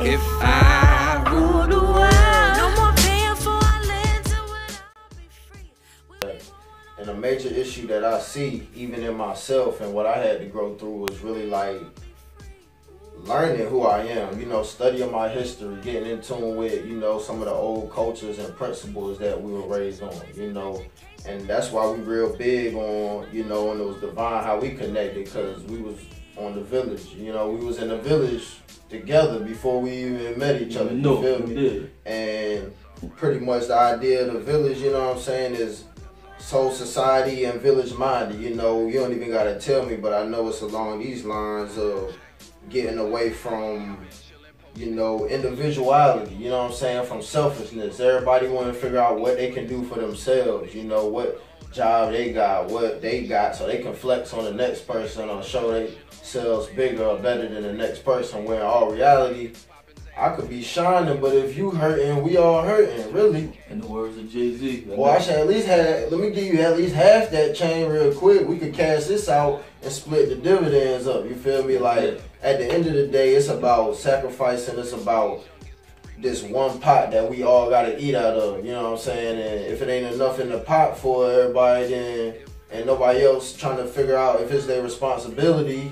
if I rule the world. No more paying for a land to it, I'll be free. And a major issue that I see, even in myself and what I had to grow through, was really like learning who I am, you know, studying my history, getting in tune with, you know, some of the old cultures and principles that we were raised on, you know. And that's why we real big on, you know, and it was divine how we connected, because we was on the village, you know, we was in the village together before we even met each other, you feel me? And pretty much the idea of the village, you know what I'm saying, is soul society and village minded, you know. You don't even gotta tell me, but I know it's along these lines of getting away from, you know, individuality, you know what I'm saying, from selfishness. Everybody want to figure out what they can do for themselves, you know, what job they got, what they got, so they can flex on the next person or show themselves bigger or better than the next person, where in all reality, I could be shining, but if you hurting, we all hurting, really. In the words of Jay-Z. Well, I should at least have, let me give you at least half that chain real quick. We could cash this out and split the dividends up, you feel me? Like, at the end of the day, it's about sacrificing, it's about this one pot that we all gotta eat out of, you know what I'm saying? And if it ain't enough in the pot for everybody, then, and nobody else trying to figure out if it's their responsibility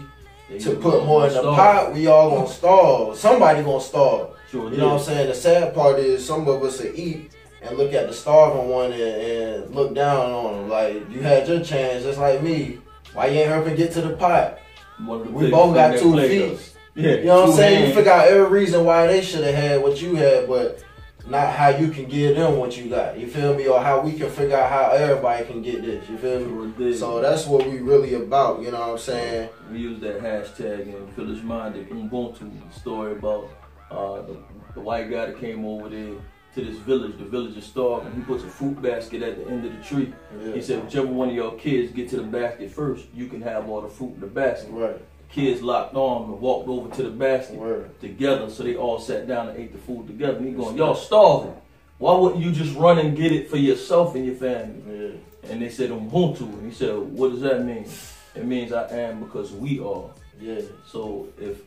to put more in the pot, we all gonna starve. Somebody gonna starve. Sure, you know what I'm saying? The sad part is some of us will eat and look at the starving one and look down on them. Like, you had your chance just like me. Why you ain't helping get to the pot? We both got 2 feet. Yeah, you know what I'm saying? You figure out every reason why they should have had what you had, but not how you can give them what you got. You feel me? Or how we can figure out how everybody can get this. You feel me? So that's what we really about. You know what I'm saying? We use that hashtag in Village Minded Ubuntu story about the white guy that came over there to this village. The village is starving. He puts a fruit basket at the end of the tree. Yeah. He said, whichever one of your kids get to the basket first, you can have all the fruit in the basket. Right. Kids locked on and walked over to the basket together, so they all sat down and ate the food together. And he going, y'all starving. Why wouldn't you just run and get it for yourself and your family? Yeah. And they said, Ubuntu. And he said, what does that mean? It means I am because we are. Yeah. So if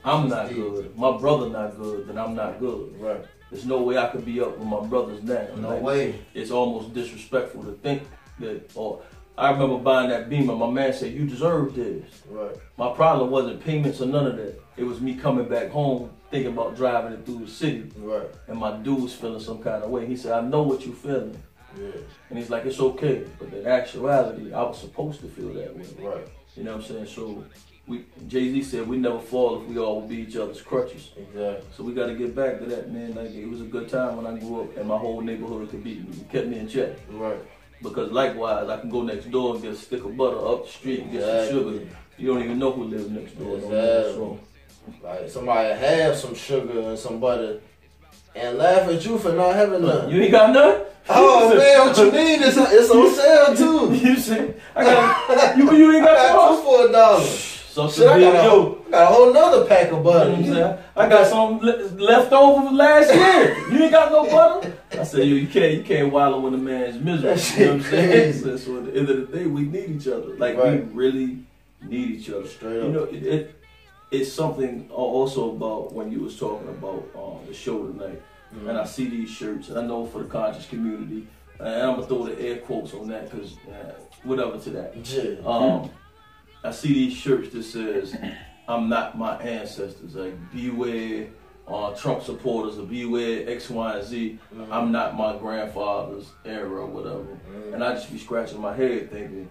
I'm not good, my brother not good, then I'm not good. Right. There's no way I could be up with my brothers now. No way. It's almost disrespectful to think that, or I remember buying that Beamer. My man said, you deserve this. Right. My problem wasn't payments or none of that. It was me coming back home, thinking about driving it through the city. Right. And my dude's feeling some kind of way. He said, I know what you're feeling. Yeah. And he's like, it's okay. But in actuality, I was supposed to feel that way. Right. You know what I'm saying? So Jay-Z said we never fall if we all will be each other's crutches. Exactly. So we got to get back to that, man. Like, it was a good time when I grew up and my whole neighborhood could beat me. It kept me in check. Right. Because likewise, I can go next door and get a stick of butter up the street and get some sugar. You don't even know who lives next door. Exactly. Like, somebody have some sugar and some butter and laugh at you for not having none. You ain't got none? Oh man, what you mean? It's on sale too. You see, you ain't got some for $1. So shit, I got a whole nother pack of butter. You know what I'm saying? I got some left over from last year. You ain't got no butter? I said, yo, you can't wallow in a man's misery. You know what I'm saying? So at the end of the day, we need each other. Like, we really need each other. Straight up. You know, it's something also about when you was talking about the show tonight. Mm-hmm. And I see these shirts, and I know for the conscious community, and I'm gonna throw the air quotes on that because whatever to that. Yeah. I see these shirts that says, I'm not my ancestors. Like, beware Trump supporters, or beware X, Y, and Z. Mm-hmm. I'm not my grandfather's era or whatever. Mm-hmm. And I just be scratching my head thinking,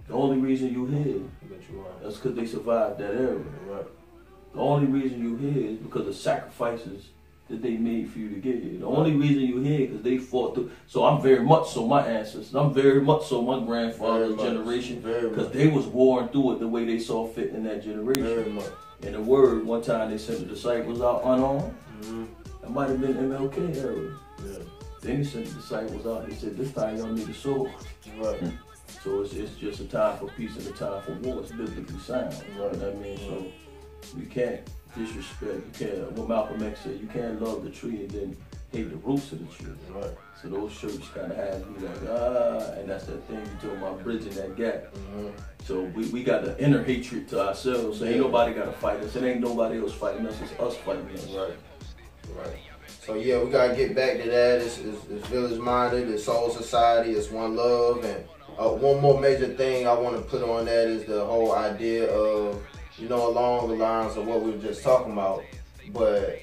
the only reason you here is because they survived that era. Right. The only reason you here is because of sacrifices that they made for you to get here. The only reason you're here is because they fought through. So I'm very much so my ancestors. I'm very much so my grandfather's generation, because they was warring through it the way they saw fit in that generation. Very much. In the word, one time they sent the disciples out unarmed. Mm-hmm. That might have been MLK era. Yeah. Then he sent the disciples out. He said, this time y'all need a sword. Right. So it's just a time for peace and a time for war. It's biblically sound. Right. You know what I mean? So we can't disrespect. You can't, what Malcolm X said, you can't love the tree and then hate the roots of the tree. Right. So those churches kind of have you like, and that's that thing you talking about, bridging that gap. So we got the inner hatred to ourselves. So ain't nobody got to fight us. It ain't nobody else fighting us. It's us fighting us. Right. So yeah, we gotta get back to that. It's village minded. It's soul society. It's one love. And one more major thing I want to put on that is the whole idea of, you know, along the lines of what we were just talking about. But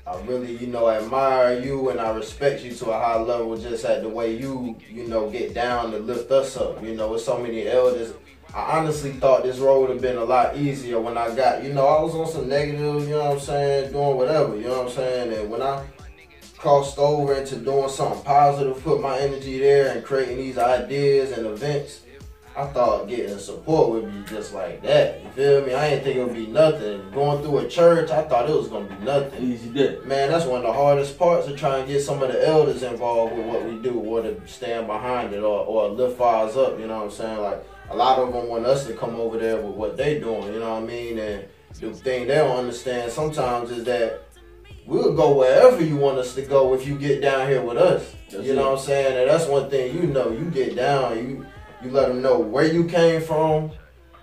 I really, you know, admire you and I respect you to a high level just at the way you know, get down to lift us up. You know, with so many elders. I honestly thought this road would have been a lot easier when I got, you know, I was on some negative, you know what I'm saying, doing whatever, you know what I'm saying. And when I crossed over into doing something positive, put my energy there and creating these ideas and events, I thought getting support would be just like that. You feel me? I didn't think it would be nothing. Going through a church, I thought it was going to be nothing. Easy day. Man, that's one of the hardest parts, of trying to get some of the elders involved with what we do, or to stand behind it, or lift fires up, you know what I'm saying? Like, a lot of them want us to come over there with what they doing, you know what I mean? And the thing they don't understand sometimes is that we'll go wherever you want us to go if you get down here with us. You know what I'm saying? And that's one thing, you know, you get down, you let them know where you came from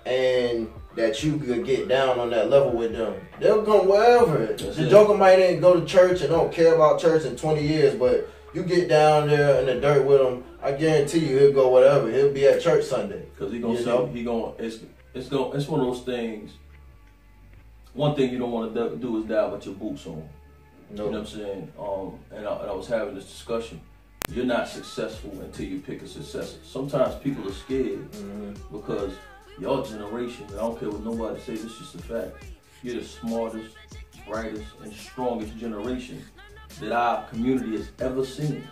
and that you could get down on that level with them. They'll come wherever. The joker might ain't go to church and don't care about church in 20 years, but you get down there in the dirt with him, I guarantee you he'll go whatever. He'll be at church Sunday. Cause it's one of those things. One thing you don't want to do is die with your boots on. You know what I'm saying? And I was having this discussion. You're not successful until you pick a successor. Sometimes people are scared because your generation, I don't care what nobody say, this is just a fact. You're the smartest, brightest, and strongest generation that our community has ever seen.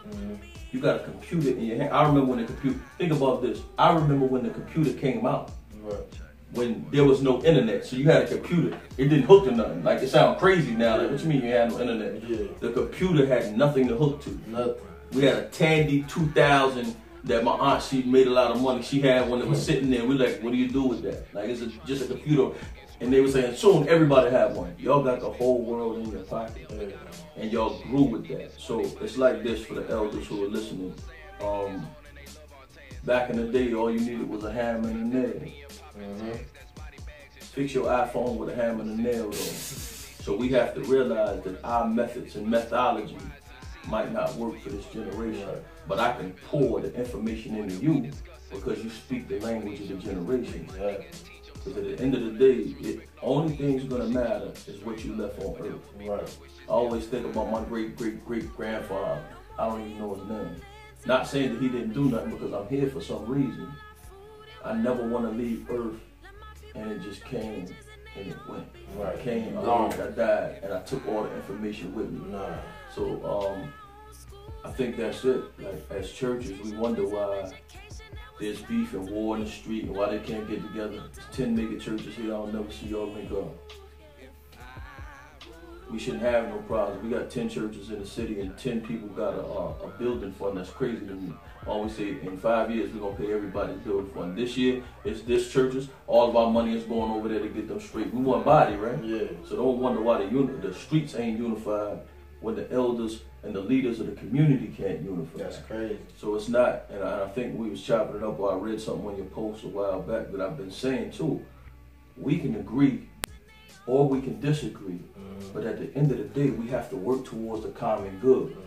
You got a computer in your hand. I remember when the computer, think about this. I remember when the computer came out. When there was no internet. So you had a computer, it didn't hook to nothing. Like, it sounds crazy now. Like, what you mean you had no internet? The computer had nothing to hook to. Nothing. We had a Tandy 2000 that my aunt, she made a lot of money. She had one that was sitting there. We're like, what do you do with that? Like, it's just a computer. And they were saying, soon everybody had one. Y'all got the whole world in your pocket. And y'all grew with that. So it's like this for the elders who are listening. Back in the day, all you needed was a hammer and a nail. Fix your iPhone with a hammer and a nail, though. So we have to realize that our methods and methodology might not work for this generation, but I can pour the information into you because you speak the language of the generation. Because at the end of the day, the only thing that's gonna matter is what you left on earth. I always think about my great-great-great-grandfather. I don't even know his name. Not saying that he didn't do nothing, because I'm here for some reason. I never want to leave earth and it just came and it went. It came, I died, and I took all the information with me. So I think that's it. Like, as churches, we wonder why there's beef and war in the street and why they can't get together. There's 10 mega churches here. I'll never see y'all link up. We shouldn't have no problems. We got 10 churches in the city and 10 people got a building fund. That's crazy to me. I always say in 5 years we're gonna pay everybody's building fund. This year it's this churches. All of our money is going over there to get them straight. We want body, right? So don't wonder why the streets ain't unified when the elders and the leaders of the community can't unify. That's crazy. So it's not, and I think we was chopping it up, or I read something on your post a while back that I've been saying too. We can agree or we can disagree, but at the end of the day, we have to work towards the common good.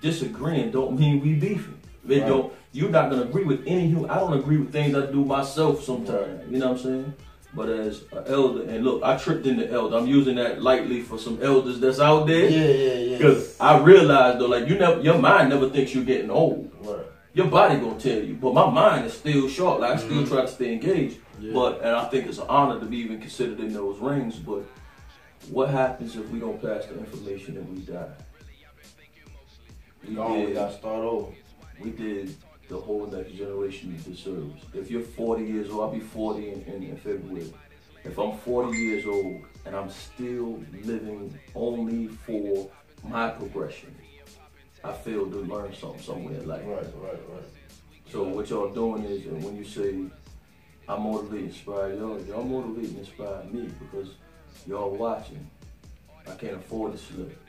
Disagreeing don't mean we beefing. It don't. You're not gonna agree with any human. I don't agree with things I do myself sometimes. You know what I'm saying? But as an elder, and look, I tripped into elder. I'm using that lightly for some elders that's out there. Because I realized though, like your mind never thinks you're getting old. Your body gonna tell you, but my mind is still sharp. Like I still try to stay engaged. But and I think it's an honor to be even considered in those rings. But what happens if we don't pass the information and we die? We gotta start over. We did the whole next generation a disservice. If you're 40 years old, I'll be 40 in February. If I'm 40 years old and I'm still living only for my progression, I failed to learn something somewhere in life. So what y'all doing is, and when you say, I motivate, inspire y'all motivate and inspire me because y'all watching. I can't afford to slip.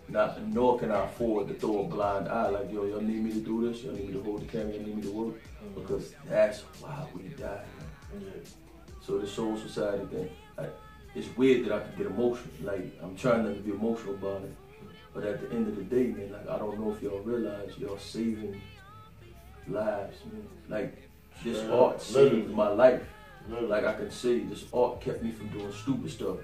Nor can I afford to throw a blind eye like, yo, y'all need me to do this, y'all need me to hold the camera, y'all need me to work, because that's why we die. So the Soul Society thing, it's weird that I can get emotional. Like, I'm trying not to be emotional about it, but at the end of the day, man, like, I don't know if y'all realize y'all saving lives, man. Like, this art saved my life. Like I can say, this art kept me from doing stupid stuff.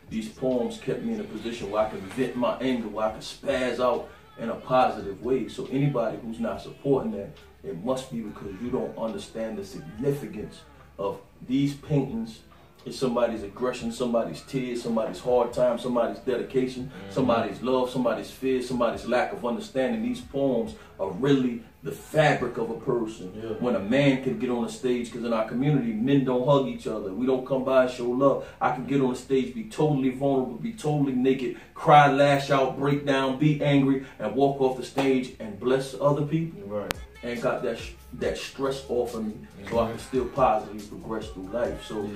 These poems kept me in a position where I can vent my anger, where I can spaz out in a positive way. So anybody who's not supporting that, it must be because you don't understand the significance of these paintings. It's somebody's aggression, somebody's tears, somebody's hard time, somebody's dedication, somebody's love, somebody's fear, somebody's lack of understanding. These poems are really the fabric of a person. When a man can get on the stage, because in our community, men don't hug each other. We don't come by and show love. I can get on the stage, be totally vulnerable, be totally naked, cry, lash out, break down, be angry, and walk off the stage and bless other people. And got that stress off of me, so I can still positively progress through life. So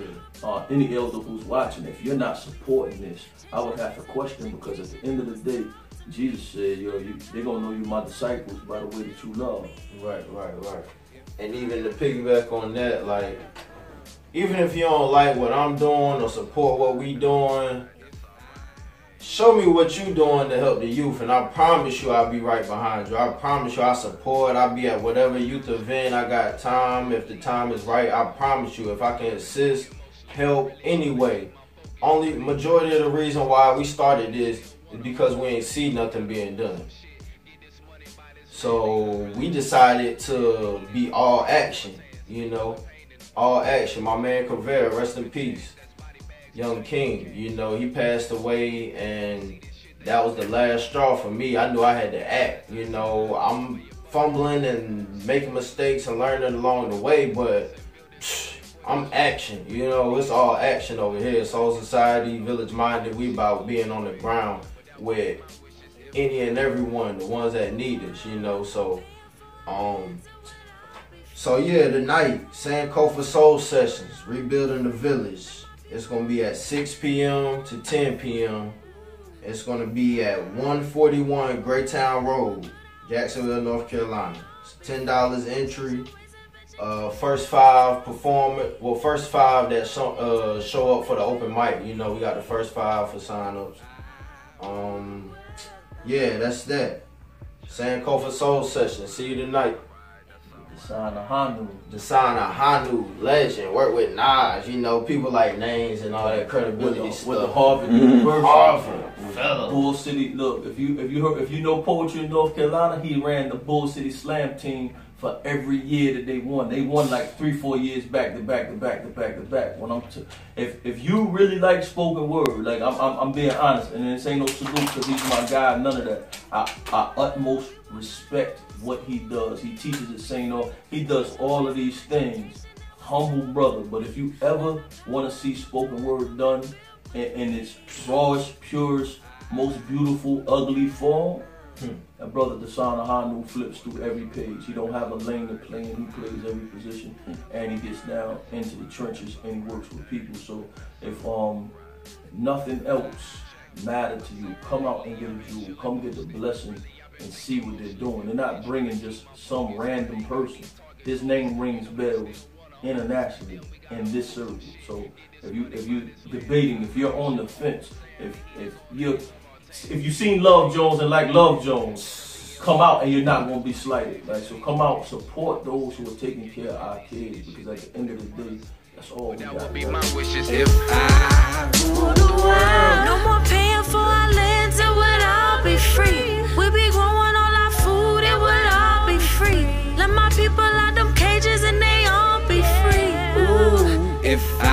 any elder who's watching, if you're not supporting this, I would have to question, because at the end of the day, Jesus said, yo, they're gonna know you my disciples by the way that you love. Right. And even to piggyback on that, like, even if you don't like what I'm doing or support what we doing, show me what you doing to help the youth, and I promise you I'll be right behind you. I promise you I support. I'll be at whatever youth event. I got time. If the time is right, I promise you, if I can assist, help anyway. Only majority of the reason why we started this is because we ain't see nothing being done. So we decided to be all action, you know, all action. My man Cavera, rest in peace. Young King, you know, he passed away, and that was the last straw for me. I knew I had to act, you know. I'm fumbling and making mistakes and learning along the way, but I'm action, you know. It's all action over here. Soul Society, Village Minded, we about being on the ground with any and everyone, the ones that need us, you know. So yeah, tonight, Sankofa Soul Sessions, Rebuilding the Village. It's going to be at 6 p.m. to 10 p.m. It's going to be at 141 Greytown Road, Jacksonville, North Carolina. It's $10 entry. First five that show up for the open mic. You know, we got the first 5 for sign-ups. Yeah, that's that. Sankofa Soul Session. See you tonight. Desana Hanu, legend, work with Nas, you know, people like names and all that credibility stuff. With the Harvard University. Bull City, look, if you know poetry in North Carolina, he ran the Bull City Slam team for every year that they won. They won like 3-4 years back to back. When if you really like spoken word, like I'm being honest, and this ain't no salute because he's my guy, none of that. I utmost respect what he does. He teaches at St.O. He does all of these things. Humble brother. But if you ever want to see spoken word done in its rawest, purest, most beautiful, ugly form, that brother Desana Hanu flips through every page. He don't have a lane to play in. He plays every position, and he gets down into the trenches and he works with people. So if nothing else matter to you, come out and get a jewel. Come get the blessing and see what they're doing. They're not bringing just some random person. His name rings bells internationally in this circle. So if you debating, if you're on the fence, if you seen Love Jones and like Love Jones, come out and you're not gonna be slighted. Right? So come out, support those who are taking care of our kids, because at the end of the day, that's all we got. That would be my wishes if I rule the world. No more paying for our land, it would all be free. We be growing all our food, it would all be free. Let my people out them cages and they all be free. Ooh. If I